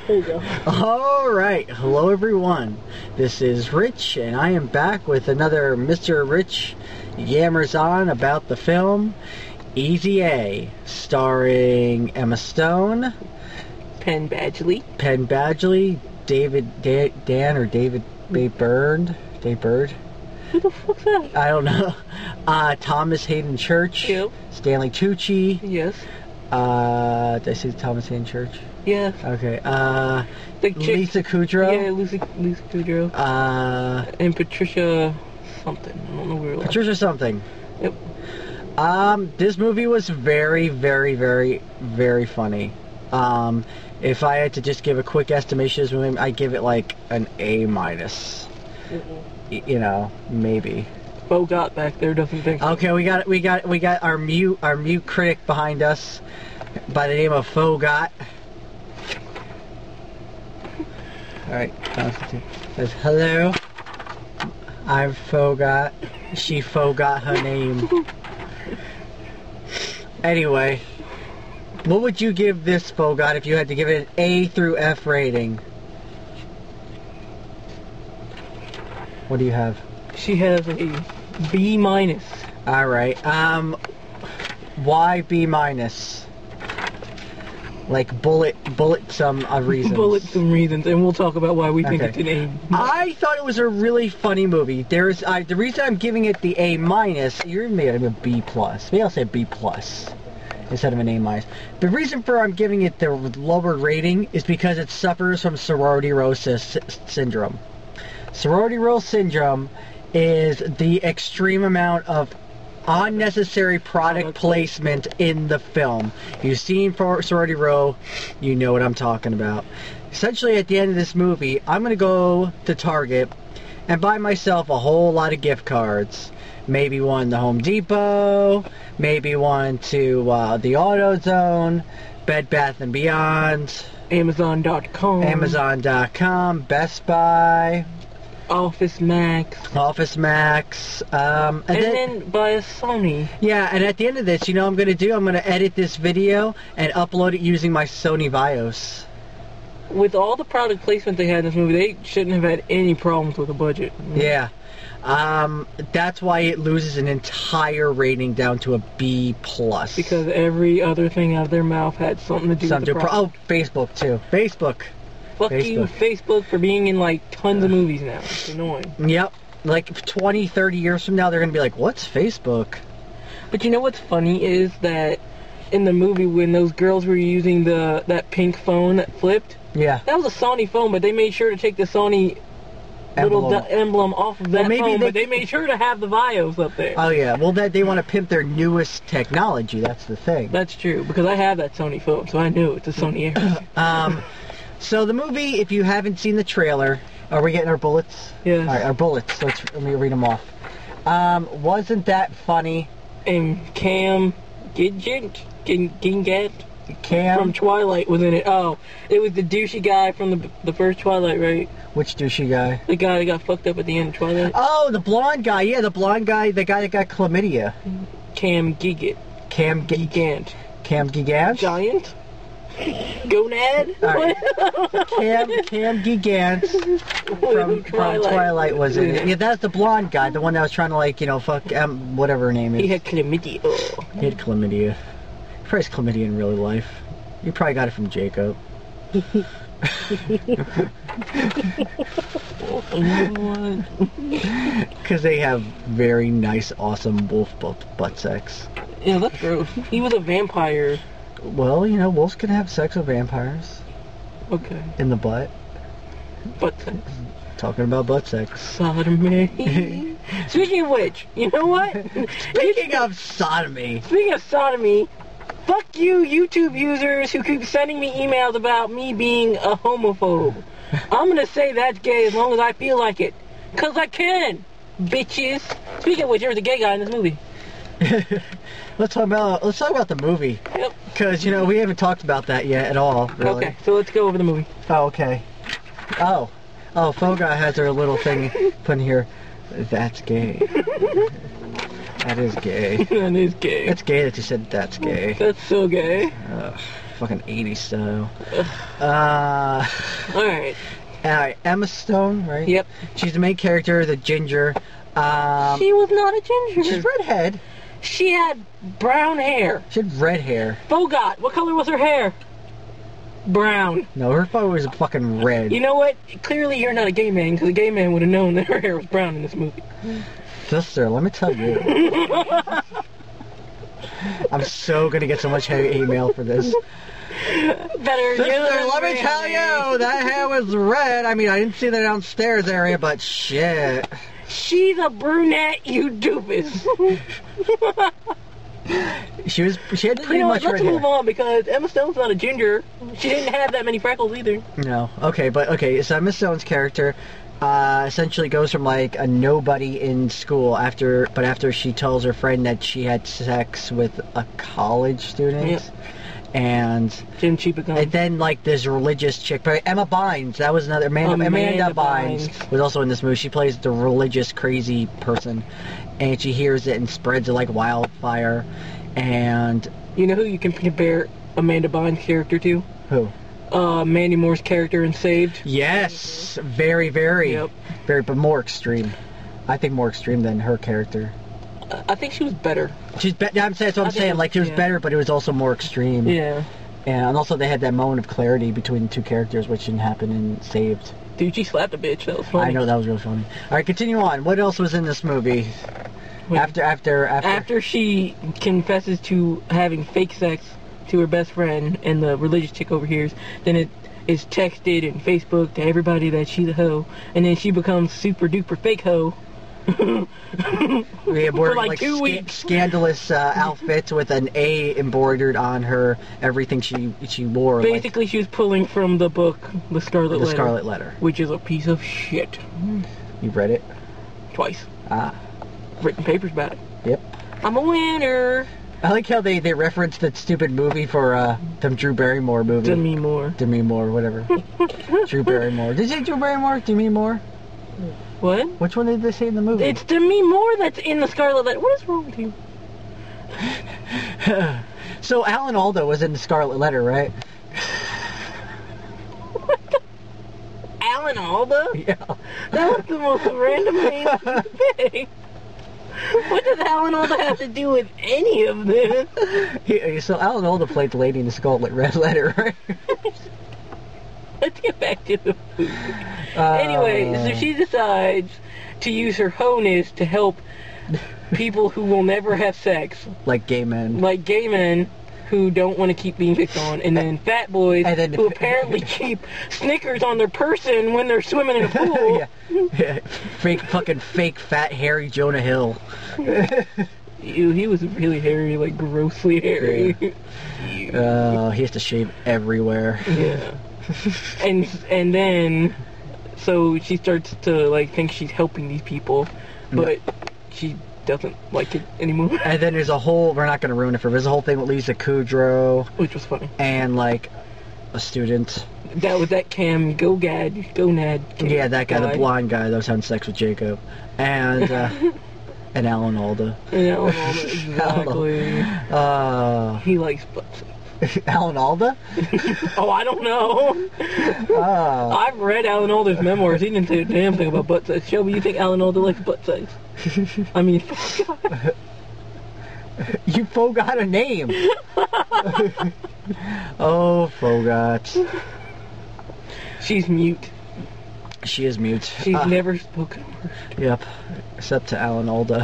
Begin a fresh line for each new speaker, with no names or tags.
There you go.
Alright, hello everyone. This is Rich, and I am back with another Mr. Rich Yammers on about the film Easy A, starring Emma Stone,
Penn
Badgley, David Bird.
Who the fuck's that?
I don't know. Thomas Hayden Church.
Yep.
Stanley Tucci.
Yes.
Did I say Thomas Hayden Church?
Yes.
Okay.
Lisa
Kudrow.
Yeah, Lisa Kudrow. And Patricia something. I don't know where.
Patricia something.
Yep.
This movie was very, very, very, very funny. If I had to just give a quick estimation of this movie, I'd give it like an A-. You know, maybe.
Bogot back there doesn't think so.
Okay, we got our mute critic behind us by the name of Fogot. Alright, says hello. I'm Fogot. She forgot her name. Anyway, what would you give this, Fogot, if you had to give it an A through F rating? What do you have?
She has a B-.
Alright, why B-? Like bullet some reasons.
Bullet some reasons, and we'll talk about why we think it's an A-.
I thought it was a really funny movie. The reason I'm giving it the A-, you're maybe a B+. Maybe I'll say B+ instead of an A-. The reason for I'm giving it the lower rating is because it suffers from Sorority Row Syndrome. Sorority Row Syndrome is the extreme amount of unnecessary product placement in the film. If you've seen Sorority Row, you know what I'm talking about. Essentially, at the end of this movie, I'm going to go to Target and buy myself a whole lot of gift cards. Maybe one to Home Depot, maybe one to the AutoZone, Bed Bath & Beyond,
Amazon.com,
Best Buy,
Office Max,
and
then buy a Sony.
Yeah, and at the end of this, you know what I'm going to do? I'm going to edit this video and upload it using my Sony Vios.
With all the product placement they had in this movie, they shouldn't have had any problems with the budget.
Yeah. That's why it loses an entire rating down to a B+.
Because every other thing out of their mouth had something to do with the product.
Oh, Facebook too. Facebook.
Fuck you, Facebook, for being in like tons of movies now. It's annoying.
Yep. Like 20, 30 years from now, they're going to be like, what's Facebook?
But you know what's funny is that in the movie when those girls were using that pink phone that flipped,
yeah,
that was a Sony phone, but they made sure to take the Sony emblem off of that phone, but they made sure to have the Vios up there.
Oh yeah, well they want to pimp their newest technology, that's the thing.
That's true, because I have that Sony phone, so I knew it's a Sony Ericsson.
So the movie, if you haven't seen the trailer, are we getting our bullets?
Yeah.
Alright, our bullets. Let me read them off. Wasn't that funny?
And Cam Gingat from Twilight was in it. Oh, it was the douchey guy from the first Twilight, right?
Which douchey guy?
The guy that got fucked up at the end of Twilight.
Oh, the blonde guy. Yeah, the blonde guy. The guy that got chlamydia.
Cam Gigant.
Cam Gigant?
Giant? Gonad?
Right. Cam Gigant from Twilight was in it. Yeah, that's the blonde guy, the one that was trying to, like, you know, fuck whatever her name is.
He had chlamydia.
He had chlamydia. He probably has chlamydia in real life. You probably got it from Jacob. Because they have very nice, awesome wolf butt sex.
Yeah, that's gross. He was a vampire.
Well, you know, wolves can have sex with vampires.
Okay.
In the butt.
Butt sex.
Talking about butt sex.
Sodomy. Speaking of which, you know what?
Speaking of sodomy,
fuck you YouTube users who keep sending me emails about me being a homophobe. I'm gonna say that's gay as long as I feel like it. 'Cause I can, bitches. Speaking of which, there was a gay guy in this movie.
Let's talk about the movie.
Yep.
Because, you know, we haven't talked about that yet at all, really.
Okay, so let's go over the movie.
Oh, okay. Oh, Foga has her little thing put in here. That's gay. That is gay.
That is gay.
That's gay that you said that's gay.
That's so gay.
fucking 80s style.
Alright.
Alright, Emma Stone, right?
Yep.
She's the main character, the ginger.
She was not a ginger.
She's redhead.
She had brown hair.
She had red hair.
Fogot, what color was her hair? Brown.
No, her hair was fucking red.
You know what? Clearly you're not a gay man, because a gay man would have known that her hair was brown in this movie.
Sister, let me tell you. I'm so gonna get so much hate mail for this.
Better
Sister, let me tell you, that hair was red. I mean, I didn't see the downstairs area, but shit.
She's a brunette, you doofus.
She had pretty much
let's
red hair.
move on, because Emma Stone's not a ginger. She didn't have that many freckles either.
No. Okay, so Emma Stone's character essentially goes from like a nobody in school after she tells her friend that she had sex with a college student.
Yep.
And then like this religious chick, Emma Bynes, that was another Amanda Bynes was also in this movie. She plays the religious crazy person, and she hears it and spreads it like wildfire. And
you know who you can compare Amanda Bynes' character to?
Who?
Mandy Moore's character in Saved.
Yes, very, but more extreme. I think more extreme than her character.
I think she was better.
That's what I'm saying. Like, she was better, but it was also more extreme.
Yeah.
And also, they had that moment of clarity between the two characters, which didn't happen in Saved.
Dude, she slapped a bitch. That was funny.
I know, that was real funny. All right, continue on. What else was in this movie?
Wait,
after
she confesses to having fake sex to her best friend, and the religious chick overhears, then it is texted and Facebook to everybody that she's a hoe, and then she becomes super duper fake hoe.
We wore
like 2 weeks.
Scandalous outfits with an A embroidered on her. Everything she wore.
Basically, she was pulling from the book The Scarlet Letter.
The Scarlet Letter,
which is a piece of shit.
You've read it?
Twice.
Ah.
Written papers about it.
Yep.
I'm a winner.
I like how they referenced that stupid movie for the Drew Barrymore movie.
Demi Moore,
whatever. Drew Barrymore. Did you say Drew Barrymore? Demi Moore?
What?
Which one did they say in the movie?
It's Demi Moore that's in the Scarlet Letter. What is wrong with you?
So Alan Alda was in the Scarlet Letter, right?
Alan Alda?
Yeah.
That was the most random name thing. What does Alan Alda have to do with any of this?
So Alan Alda played the lady in the Scarlet Red Letter, right?
Let's get back to the movie. Anyway, so she decides to use her wholeness to help people who will never have sex.
Like gay men.
Like gay men who don't want to keep being picked on, and then fat boys who apparently keep Snickers on their person when they're swimming in a pool.
Yeah. Fake fat hairy Jonah Hill.
Ew, he was really hairy, like grossly hairy.
Yeah. He has to shave everywhere.
Yeah. and then so she starts to like think she's helping these people, but she doesn't like it anymore. And
then there's a whole, we're not going to ruin it for her, there's a whole thing with Lisa Kudrow,
which was funny,
and like a student
that was that Gonad.
Yeah, that guy, the blonde guy that was having sex with Jacob, and and Alan Alda.
Exactly. He likes butts.
Alan Alda?
Oh, I don't know. I've read Alan Alda's memoirs. He didn't say a damn thing about butt sex. Shelby, you think Alan Alda likes butt sex? I mean,
you forgot a name. Oh, forgot.
She's mute.
She is mute.
She's never spoken a word.
Yep, except to Alan Alda.